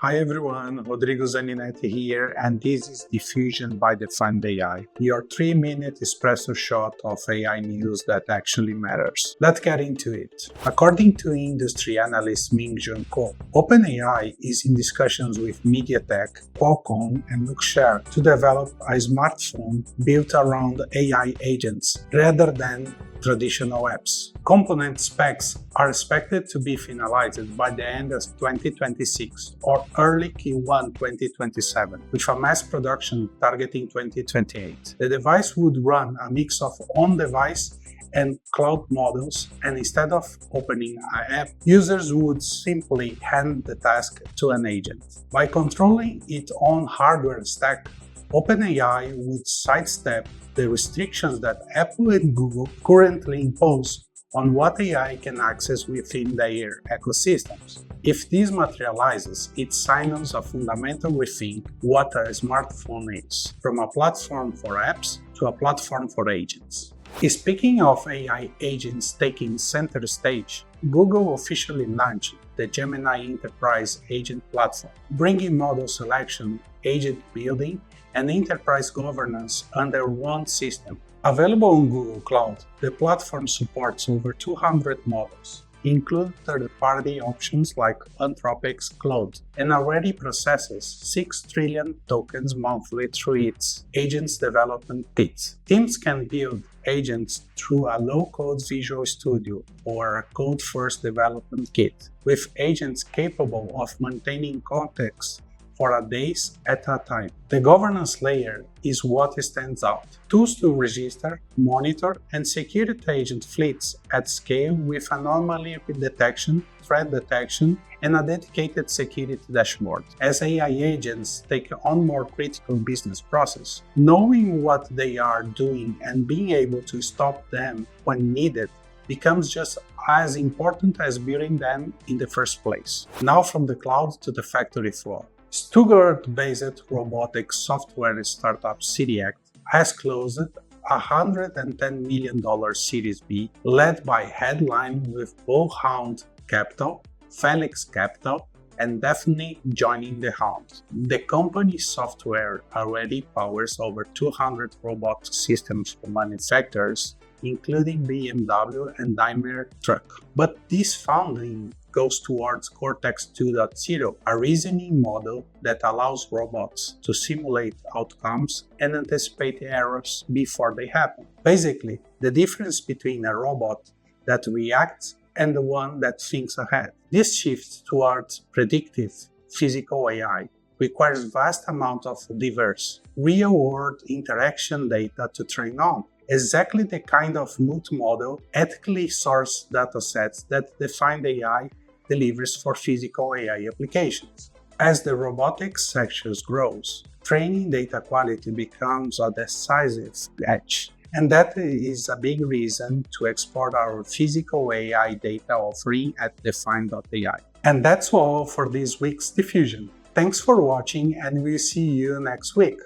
Hi everyone, Rodrigo Zaninetti here, and this is Diffusion by Defined.ai, your 3-minute espresso shot of AI news that actually matters. Let's get into it. According to industry analyst Ming-Chi Kuo, OpenAI is in discussions with MediaTek, Qualcomm, and Luxshare to develop a smartphone built around AI agents rather than traditional apps. Component specs are expected to be finalized by the end of 2026 or early Q1 2027, with a mass production targeting 2028. The device would run a mix of on-device and cloud models, and instead of opening an app, users would simply hand the task to an agent. By controlling its own hardware stack, OpenAI would sidestep the restrictions that Apple and Google currently impose on what AI can access within their ecosystems. If this materializes, it signals a fundamental rethink what a smartphone is, from a platform for apps to a platform for agents. Speaking of AI agents taking center stage, Google officially launched the Gemini Enterprise Agent Platform, bringing model selection, agent building, and enterprise governance under one system. Available on Google Cloud, the platform supports over 200 models, including third-party options like Anthropic's Claude, and already processes 6 trillion tokens monthly through its Agents Development Kit. Teams can build agents through a low-code Visual Studio or a code-first development kit, with agents capable of maintaining context for a days at a time. The governance layer is what stands out. Tools to register, monitor, and security agent fleets at scale with anomaly detection, threat detection, and a dedicated security dashboard. As AI agents take on more critical business process, knowing what they are doing and being able to stop them when needed becomes just as important as building them in the first place. Now from the cloud to the factory floor. Stuttgart-based robotics software startup Sereact has closed a $110 million Series B, led by Headline with Bullhound Capital, Felix Capital, and Daphne joining the hunt. The company's software already powers over 200 robot systems for manufacturers, including BMW and Daimler Truck. But this funding goes towards Cortex 2.0, a reasoning model that allows robots to simulate outcomes and anticipate errors before they happen. Basically, the difference between a robot that reacts and the one that thinks ahead. This shift towards predictive physical AI requires vast amount of diverse, real-world interaction data to train on. Exactly the kind of multimodal, ethically sourced datasets that Defined.ai delivers for physical AI applications. As the robotics sector grows, training data quality becomes a decisive edge, and that is a big reason to export our physical AI data offering at Defined.ai. And that's all for this week's Diffusion. Thanks for watching, and we'll see you next week.